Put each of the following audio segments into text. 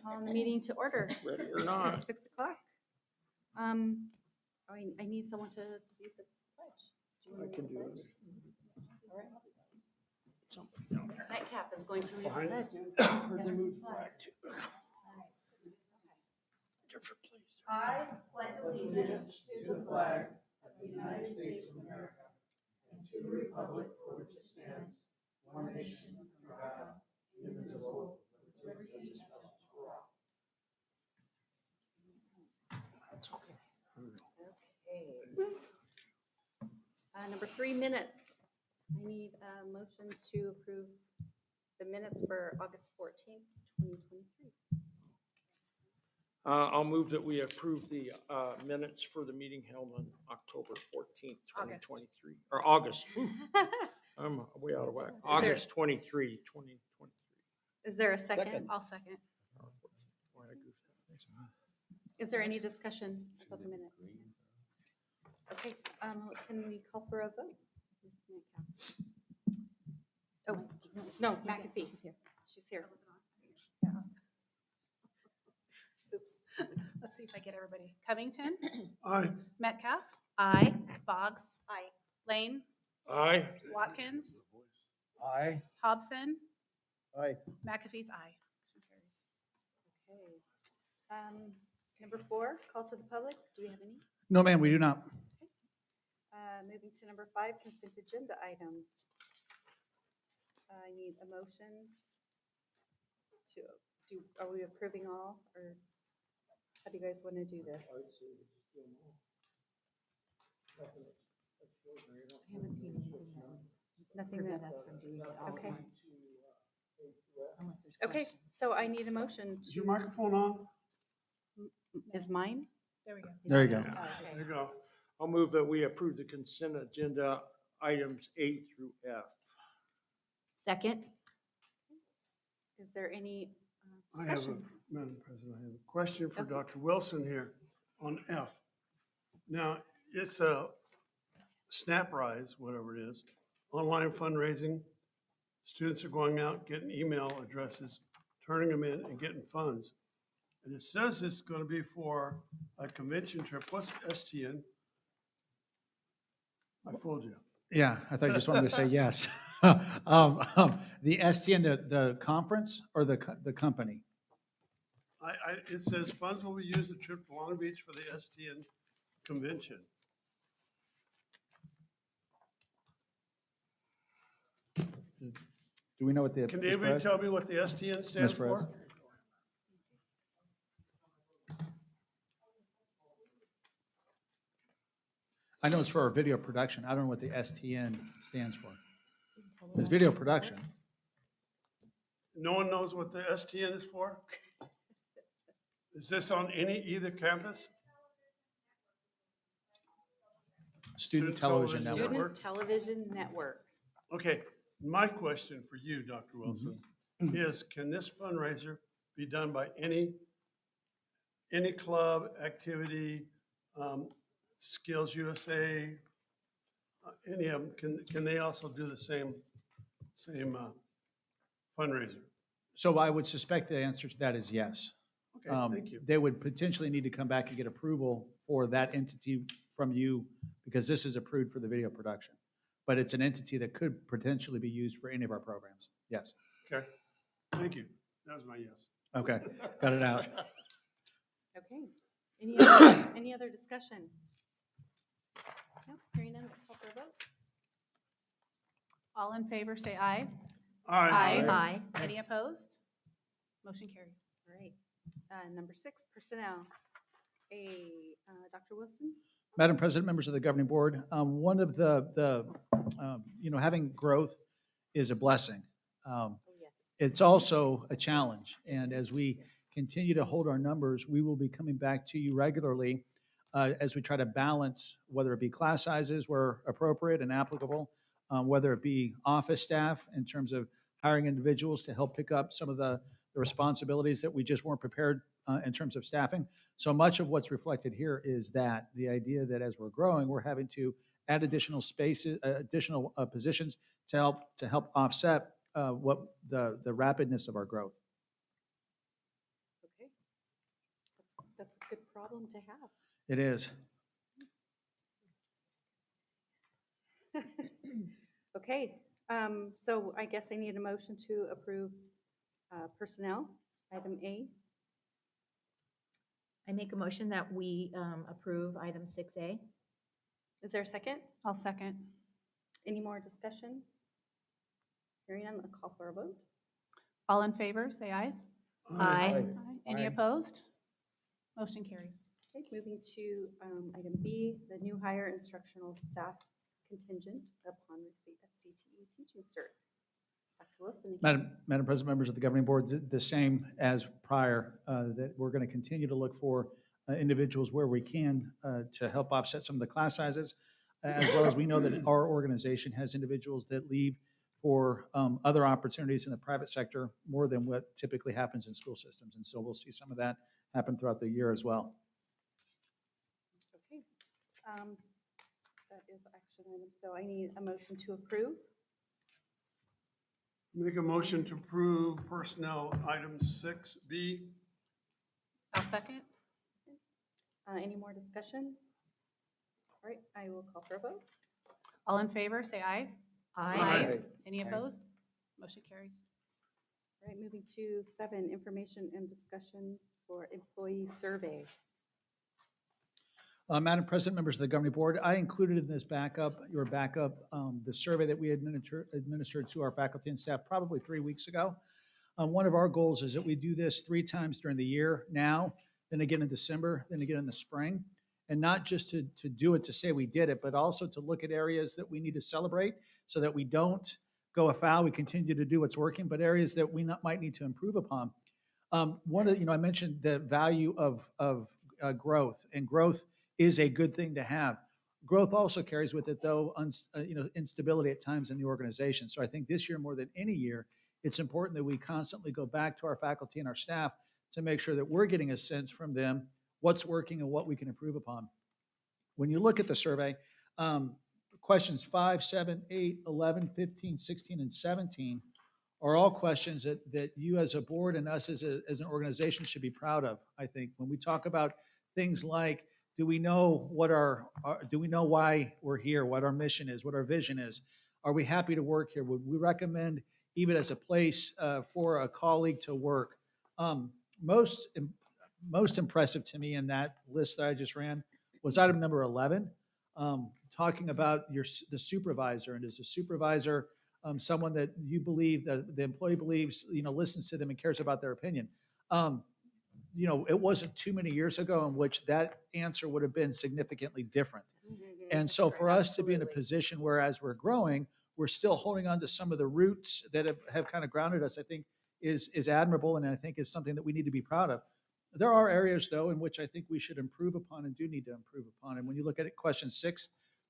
calling the meeting to order. Ready or not. It's 6 o'clock. I need someone to lead the pledge. Do you want I to can lead the do pledge? it. All right. Somebody down Ms. there. Nightcap is going to lead the Behind us. pledge. Heard they moved the flag too. Different place. I pledge allegiance to the flag of the United States of America and to the republic for which it stands, one nation, under God, indivisible, with justice for all. That's okay. Okay. Number 3, minutes. I need a motion to approve the minutes for August 14th, 2023. I'll move that we approve the minutes for the meeting held on October 14th, 2023. Or August. Ooh, I'm way out of whack. August 23, 2023. Is there a second? I'll second. Is there any discussion about the minutes? Okay, can we call for a vote? Ms. Nightcap. Oh, no, McAfee. She's here. Yeah. Oops. Let's see if I get everybody. Covington, Aye. Metcalf, Aye. Boggs, Aye. Lane, Aye. Watkins, Aye. Hobson, Aye. McAfee's aye. Okay. Number 4, call to the public. Do we have any? No, ma'am, we do not. Moving to number 5, consent agenda items. I need a motion to do, are we approving all, or how do you guys want to do this? I haven't seen anything that Nothing prevent that, us from doing it all Okay. at once. Unless there's okay, questions. so I need a motion Is your to, microphone on? is mine? There we go. There you go. Okay. There you go. I'll move that we approve the consent agenda items A through F. Second? Is there any I have a, discussion? Madam President, I have a question for Okay. Dr. Wilson here on F. Now, it's a SnapRise, whatever it is, online fundraising. Students are going out, getting email addresses, turning them in and getting funds. And it says it's going to be for a convention trip. What's STN? I fooled you. Yeah, I thought you just wanted to say yes. The STN, the conference or the company? It says funds will be used at trip to Long Beach for the STN convention. Do we know what the? Can Ms. anybody Perez? tell me what the STN stands Perez? for? I know it's for our video production. I don't know what the STN stands for. It's video production. No one knows what the STN is for? Is this on either campus? Student Television Television Network. Student Television Network. Okay, my question for you, Dr. Wilson, is can this fundraiser be done by any club, activity, Skills USA, any of them? Can they also do the same fundraiser? So I would suspect the answer to that is yes. Okay, thank you. They would potentially need to come back and get approval for that entity from you because this is approved for the video production. But it's an entity that could potentially be used for any of our programs. Yes. Okay, thank you. That was my yes. Okay, got it out. Okay. Any other discussion? No, hearing none, call for a vote. All in favor, say aye. Aye. Aye. Any opposed? Motion carries. All right. Number 6, personnel. Dr. Wilson? Madam President, members of the governing board, one of the having growth is a blessing. Oh, yes. It's also a challenge. And as we continue to hold our numbers, we will be coming back to you regularly as we try to balance, whether it be class sizes where appropriate and applicable, whether it be office staff in terms of hiring individuals to help pick up some of the responsibilities that we just weren't prepared in terms of staffing. So much of what's reflected here is that the idea that as we're growing, we're having to add additional spaces, additional positions to help offset what the rapidness of our growth. Good problem to have. It is. Okay, so I guess I need a motion to approve personnel, item A. I make a motion that we approve item 6A. Is there a second? I'll second. Any more discussion? Hearing none, I'll call for a vote. All in favor, say aye. Aye. Any Aye. opposed? Motion carries. Okay, moving to item B, the new hire instructional staff contingent upon receipt of CTE teaching cert. Dr. Wilson. Madam President, members of the governing board, the same as prior, that we're going to continue to look for individuals where we can to help offset some of the class sizes, as well as we know that our organization has individuals that leave for other opportunities in the private sector more than what typically happens in school systems. And so we'll see some of that happen throughout the year as well. Okay, that is action item. So I need a motion to approve. Make a motion to approve personnel item 6B. I'll second. Any more discussion? All right, I will call for a vote. All in favor, say aye. Aye. Any opposed? Motion carries. All right, moving to 7, information and discussion for employee survey. Madam President, members of the governing board, I included in this your backup, the survey that we administered to our faculty and staff probably 3 weeks ago. One of our goals is that we do this 3 times during the year now, then again in December, then again in the spring. And not just to do it to say we did it, but also to look at areas that we need to celebrate so that we don't go afoul, we continue to do what's working, but areas that we might need to improve upon. I mentioned the value of growth, and growth is a good thing to have. Growth also carries with it, though, instability at times in the organization. So I think this year more than any year, it's important that we constantly go back to our faculty and our staff to make sure that we're getting a sense from them what's working and what we can improve upon. When you look at the survey, questions 5, 7, 8, 11, 15, 16, and 17 are all questions that you as a board and us as an organization should be proud of. I think when we talk about things like, do we know why we're here, what our mission is, what our vision is? Are we happy to work here? Would we recommend even as a place for a colleague to work? Most impressive to me in that list that I just ran was item number 11, talking about the supervisor, and is the supervisor someone that you believe that the employee believes listens to them and cares about their opinion. It wasn't too many years ago in which that answer would have been significantly different. And so for us to be in a position where as we're growing, we're still holding on to some of the roots that have kind of grounded us, I think is admirable, and I think is something that we need to be proud of. There are areas, though, in which I think we should improve upon and do need to improve upon. And when you look at it, questions 6,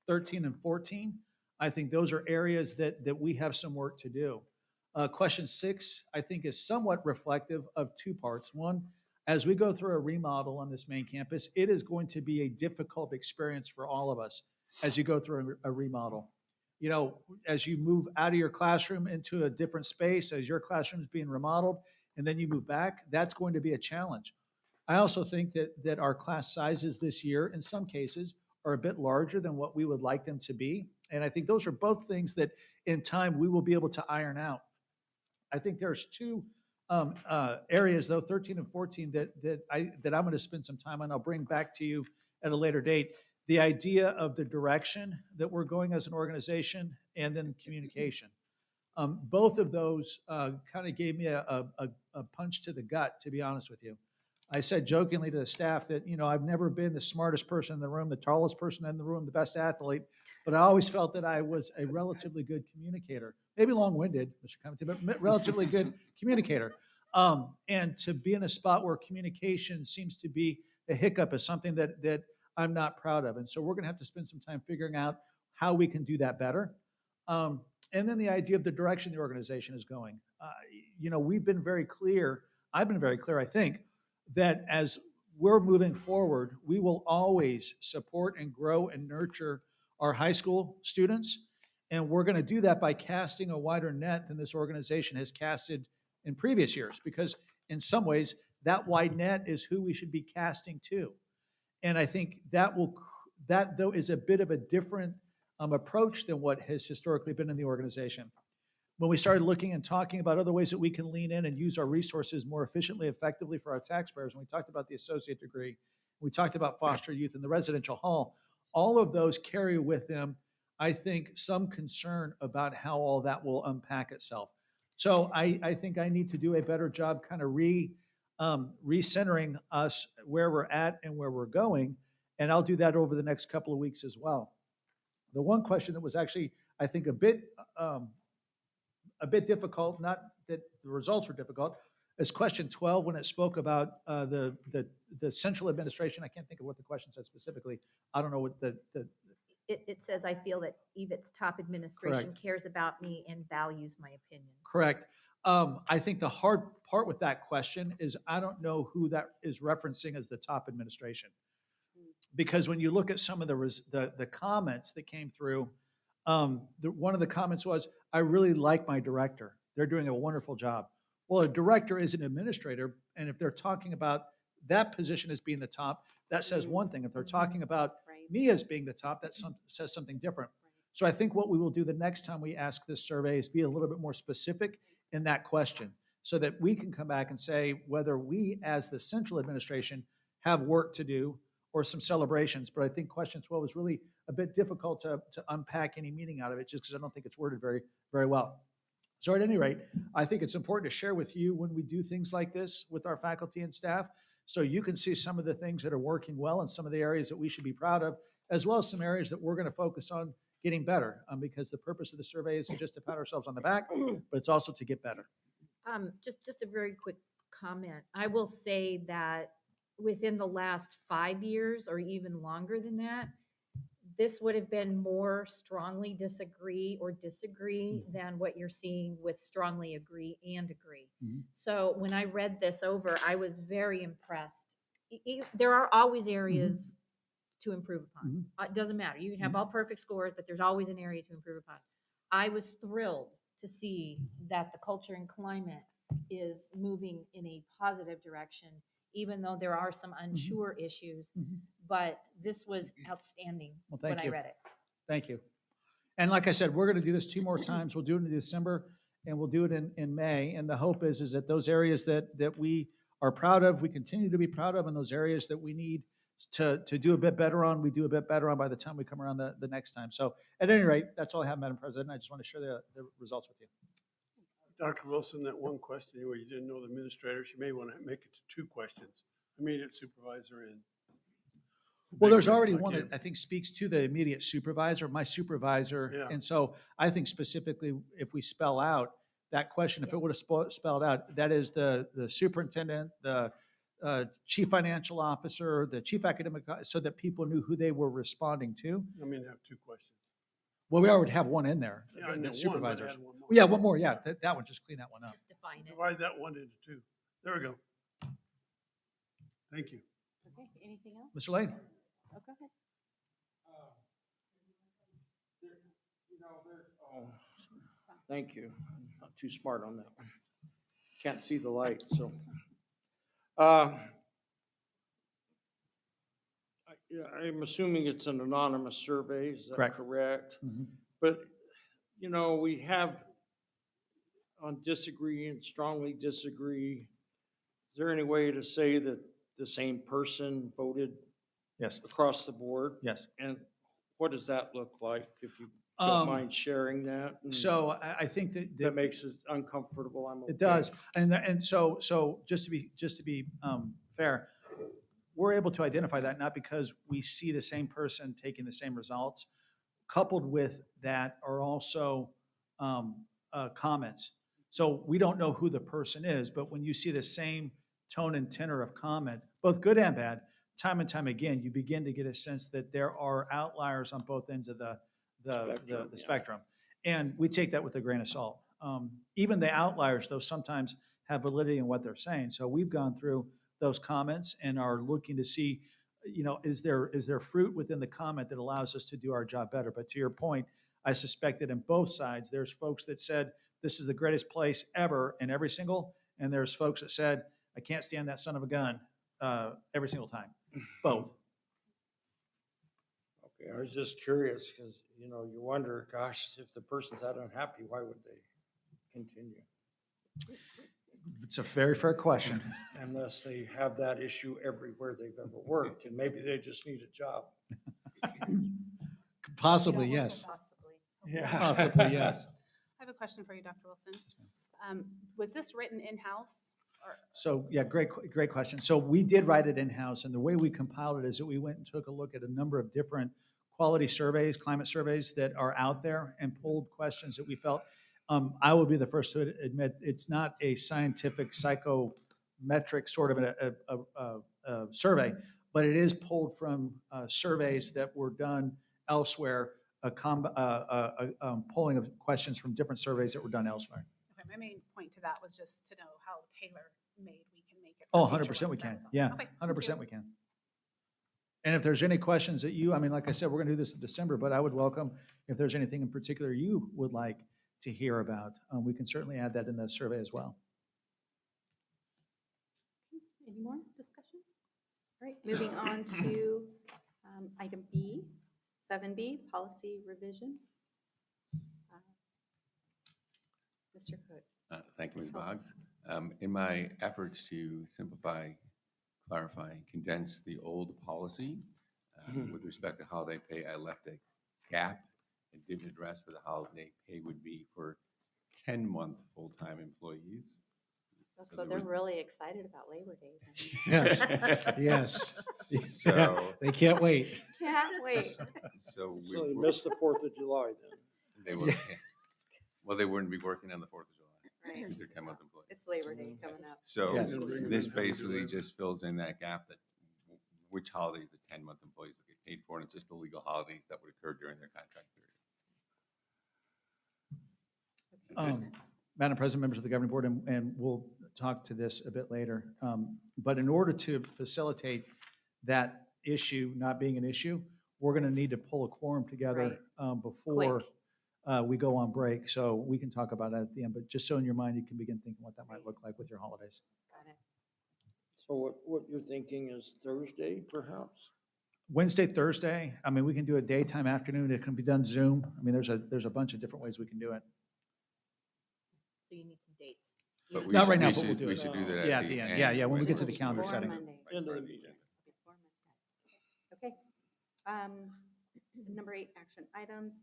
13, and 14, I think those are areas that we have some work to do. Question 6, I think, is somewhat reflective of 2 parts. One, as we go through a remodel on this main campus, it is going to be a difficult experience for all of us as you go through a remodel. As you move out of your classroom into a different space, as your classroom is being remodeled, and then you move back, that's going to be a challenge. I also think that our class sizes this year, in some cases, are a bit larger than what we would like them to be. And I think those are both things that in time we will be able to iron out. I think there's 2 areas, though, 13 and 14, that I'm going to spend some time on. I'll bring back to you at a later date. The idea of the direction that we're going as an organization, and then communication. Both of those kind of gave me a punch to the gut, to be honest with you. I said jokingly to the staff that, I've never been the smartest person in the room, the tallest person in the room, the best athlete, but I always felt that I was a relatively good communicator. Maybe long-winded, Mr. Covington, but relatively good communicator. And to be in a spot where communication seems to be a hiccup is something that I'm not proud of. And so we're going to have to spend some time figuring out how we can do that better. And then the idea of the direction the organization is going. We've been very clear, I've been very clear, I think, that as we're moving forward, we will always support and grow and nurture our high school students. And we're going to do that by casting a wider net than this organization has casted in previous years, because in some ways, that wide net is who we should be casting to. And I think that though is a bit of a different approach than what has historically been in the organization. When we started looking and talking about other ways that we can lean in and use our resources more efficiently, effectively for our taxpayers, and we talked about the associate degree, we talked about foster youth and the residential hall, all of those carry with them, I think, some concern about how all that will unpack itself. So I think I need to do a better job kind of recentering us where we're at and where we're going. And I'll do that over the next couple of weeks as well. The one question that was actually, I think, a bit difficult, not that the results were difficult, is question 12 when it spoke about the central administration. I can't think of what the question said specifically. I don't know what It says, I feel that EVIT's top administration cares about me and values my opinion. correct. I think the hard part with that question is I don't know who that is referencing as the top administration. Because when you look at some of the comments that came through, one of the comments was, I really like my director. They're doing a wonderful job. Well, a director is an administrator, and if they're talking about that position as being the top, that says one thing. If they're talking about Right. me as being the top, that says something different. So I think what we will do the next time we ask this survey is be a little bit more specific in that question so that we can come back and say whether we as the central administration have work to do or some celebrations. But I think question 12 is really a bit difficult to unpack any meaning out of it just because I don't think it's worded very, very well. So at any rate, I think it's important to share with you when we do things like this with our faculty and staff, so you can see some of the things that are working well and some of the areas that we should be proud of, as well as some areas that we're going to focus on getting better, because the purpose of the survey isn't just to pat ourselves on the back, but it's also to get better. Just a very quick comment. I will say that within the last 5 years or even longer than that, this would have been more strongly disagree than what you're seeing with strongly agree and agree. Mhm. So when I read this over, I was very impressed. There are always areas to improve upon. It doesn't matter. You can have all perfect scores, but there's always an area to improve upon. I was thrilled to see that the culture and climate is moving in a positive direction, even though there are some unsure issues. But this was outstanding Well, thank when I you. read it. Thank you. And like I said, we're going to do this 2 more times. We'll do it in December and we'll do it in May. And the hope is that those areas that we are proud of, we continue to be proud of, and those areas that we need to do a bit better on, we do a bit better on by the time we come around the next time. So at any rate, that's all I have, Madam President. I just want to share the results with you. Dr. Wilson, that one question where you didn't know the administrators, you may want to make it to 2 questions. Immediate supervisor and. Well, there's big already ones one like that I think speaks to the immediate supervisor, my supervisor. Yeah. And so I think specifically if we spell out that question, if it would have spelled out, that is the superintendent, the chief financial officer, the chief academic, so that people knew who they were responding to. you. I mean, have 2 questions. Well, we already have one in there, Yeah, I know the one, but supervisors. add one more. Yeah, one more, yeah, that one, just clean that one up. Just define it. Divide that one into 2. There we go. Thank you. Okay, anything else? Mr. Lane? Oh, go ahead. Oh, thank you. I'm not too smart on that one. Can't see the light, so. I'm assuming it's an anonymous survey, is that Correct. correct? Mhm. But, we have on disagree and strongly disagree. Is there any way to say that the same person voted Yes, across the board? yes. And what does that look like, if you don't mind sharing that? And So I think that. that makes it uncomfortable, I'm okay. It does, and so just to be fair, we're able to identify that not because we see the same person taking the same results. Coupled with that are also comments. So we don't know who the person is, but when you see the same tone and tenor of comment, both good and bad, time and time again, you begin to get a sense that there are outliers on both ends of the Spectrum, yeah. spectrum. And we take that with a grain of salt. Even the outliers, though, sometimes have validity in what they're saying. So we've gone through those comments and are looking to see, is there fruit within the comment that allows us to do our job better? But to your point, I suspect that in both sides, there's folks that said, this is the greatest place ever in every single, and there's folks that said, I can't stand that son of a gun every single time. Both. Okay, I was just curious because, you know, you wonder, gosh, if the person's that unhappy, why would they continue? It's a very fair question. Unless they have that issue everywhere they've ever worked, and maybe they just need a job. Possibly, yes. Possibly. Possibly, yes. I have a question for you, Dr. Wilson. Was this written in-house? Or So, yeah, great question. So we did write it in-house, and the way we compiled it is that we went and took a look at a number of different quality surveys, climate surveys that are out there, and pulled questions that we felt. I will be the first to admit it's not a scientific psychometric sort of a survey, but it is pulled from surveys that were done elsewhere, polling of questions from different surveys that were done elsewhere. okay, my main point to that was just to know how tailor-made we can make it. Oh, for future 100% we ones. That can. was all. Yeah, Okay, thank 100% you. we can. And if there's any questions that you, I mean, like I said, we're going to do this in December, but I would welcome if there's anything in particular you would like to hear about. We can certainly add that in the survey as well. Any more discussion? All right, moving on to item B, 7B, policy revision. Mr. Cook. Thank you, Ms. Boggs. In my efforts to simplify, clarify, and condense the old policy with respect to holiday pay, I left a gap and didn't address where the holiday pay would be for 10-month full-time employees. So there they're was- really excited about Labor Day. then. Yes, yes. So, They can't wait. Can't wait. so we So you were- missed the 4th of July then. they will, well, they wouldn't be working on the 4th of July Right. because they're 10-month employees. It's Labor Day coming up. So Yes. this basically just fills in that gap that which holidays the 10-month employees will get paid for, and it's just the legal holidays that would occur during their contract period. Madam President, members of the governing board, and we'll talk to this a bit later. But in order to facilitate that issue not being an issue, we're going to need to pull a quorum together before we go on break. So we can talk about it at the end, but just so in your mind, you can begin thinking what that might look like with your holidays. Got it. So what you're thinking is Thursday, perhaps? Wednesday, Thursday, I mean, we can do it daytime, afternoon, it can be done Zoom. I mean, there's a bunch of different ways we can do it. So you need some dates. But we Not should- right now, we but we'll should- do We it. should do that Yeah, at the end. Yeah, when we get to the Wednesday. calendar Before setting. Monday. Right, End of the right. meeting. Before Monday. Okay. Number 8, action items.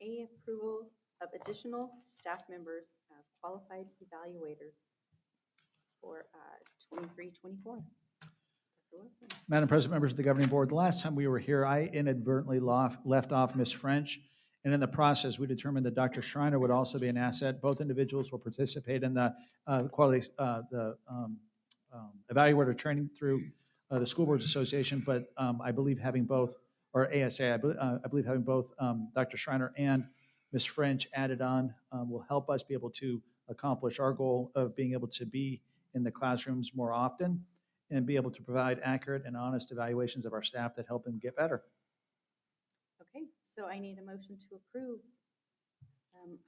A, approval of additional staff members as qualified evaluators for 23-24. Dr. Wilson. Madam President, members of the governing board, the last time we were here, I inadvertently left off Ms. French. And in the process, we determined that Dr. Schreiner would also be an asset. Both individuals will participate in the evaluator training through the School Boards Association. But I believe having both, or ASA, I believe having both Dr. Schreiner and Ms. French added on will help us be able to accomplish our goal of being able to be in the classrooms more often and be able to provide accurate and honest evaluations of our staff that help them get better. Okay, so I need a motion to approve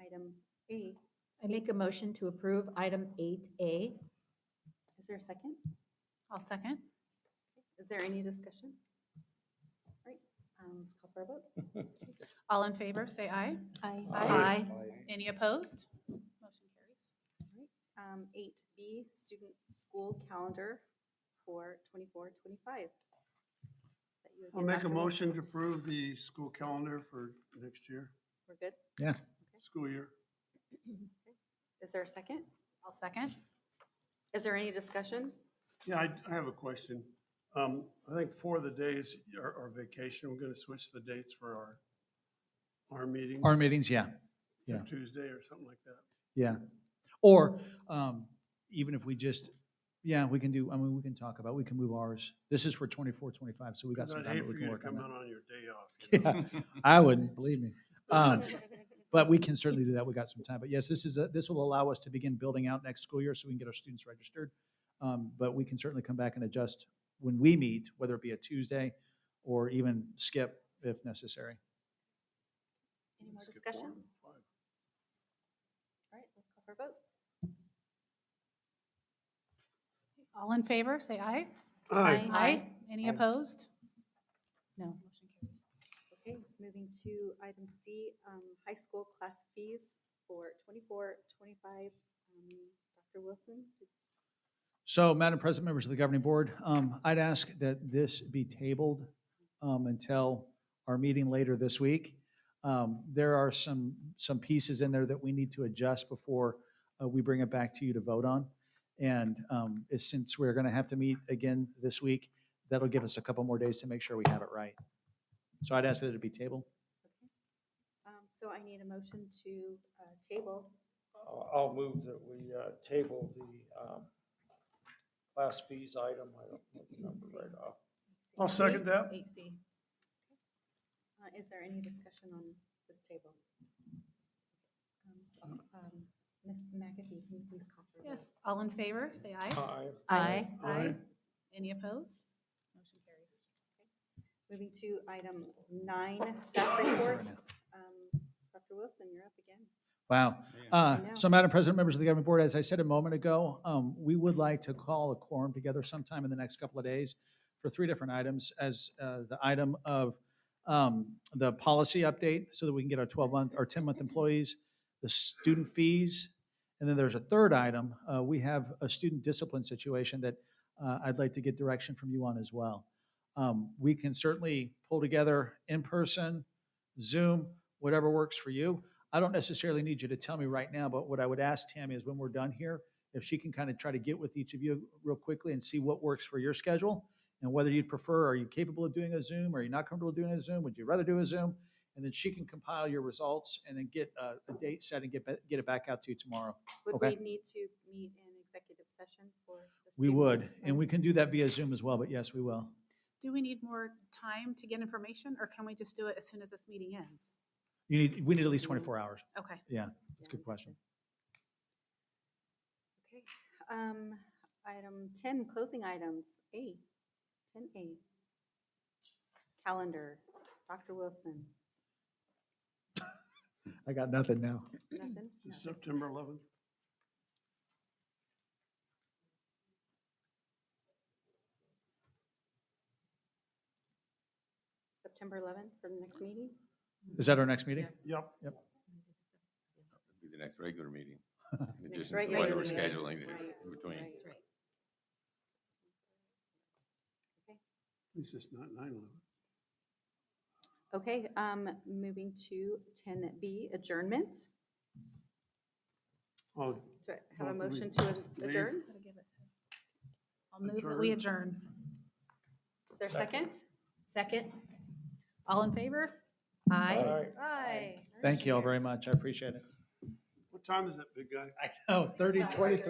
item A. I make a motion to approve item 8A. Is there a second? I'll second. Is there any discussion? All right, let's call for a vote. All in favor, say aye. Aye. Aye. Any opposed? Motion carries. 8B, student school calendar for 24-25. I'll make a motion to approve the school calendar for next year, We're good? Yeah. school year. Is there a second? I'll second. Is there any discussion? Yeah, I have a question. I think 4 of the days are vacation. We're going to switch the dates for our meetings. Our meetings, yeah, to yeah. Tuesday or something like that. Yeah. Or even if we just, yeah, we can do, I mean, we can talk about, we can move ours. This is for 24, 25, so we got 'Cause some I'd time hate that for we you can to work on come out that. on your day off. you know? Yeah, I wouldn't, believe me. But we can certainly do that. We got some time. But yes, this will allow us to begin building out next school year so we can get our students registered. But we can certainly come back and adjust when we meet, whether it be a Tuesday or even skip if necessary. Any more Skip discussion? 4 All and 5. right, let's call for a vote. All in favor, say aye. Aye. Aye. Any Aye. opposed? No, motion carries. Okay, moving to item C, high school class fees for 24, 25. Dr. Wilson? So, Madam President, members of the governing board, I'd ask that this be tabled until our meeting later this week. There are some pieces in there that we need to adjust before we bring it back to you to vote on. And since we're going to have to meet again this week, that'll give us a couple more days to make sure we have it right. So I'd ask that it be tabled. So I need a motion to table. I'll move that we table the class fees item. I don't know the number right off. I'll second that. 8C. Is there any discussion on this table? Ms. McAfee, can you please call for a vote? Yes, all in favor, say aye. Aye. Aye. Any opposed? Motion carries. Moving to item 9, staff reports. Dr. Wilson, you're up again. Wow. I know. So, Madam President, members of the governing board, as I said a moment ago, we would like to call a quorum together sometime in the next couple of days for 3 different items, as the item of the policy update so that we can get our 12-month or 10-month employees, the student fees, and then there's a third item. We have a student discipline situation that I'd like to get direction from you on as well. We can certainly pull together in person, Zoom, whatever works for you. I don't necessarily need you to tell me right now, but what I would ask Tammy is when we're done here, if she can kind of try to get with each of you real quickly and see what works for your schedule and whether you'd prefer, are you capable of doing a Zoom? Are you not comfortable doing a Zoom? Would you rather do a Zoom? And then she can compile your results and then get a date set and get it back out to you tomorrow. Would Okay. we need to meet in executive session for the We student would, discipline? and we can do that via Zoom as well, but yes, we will. Do we need more time to get information, or can we just do it as soon as this meeting ends? We need at least 24 hours. Okay. Yeah, that's a good question. Okay. Item 10, closing items. 10A. Calendar. Dr. Wilson. I got nothing now. Nothing? September 11th. September 11th for the next meeting? Is that our next meeting? Yep. It'll be the next regular meeting. In Next addition to regular what we're meeting. scheduling Right, in between. right. That's right. At least it's not 9/11. Okay, moving to 10B, adjournment. Oh, Do I have a Well, do we motion to leave? adjourn? Gotta give it to- I'll move that we adjourn. Is there a second? Second? All in favor? Aye. Aye. Thank you all very much. I appreciate it. what time is it, big guy? I know, 30:23.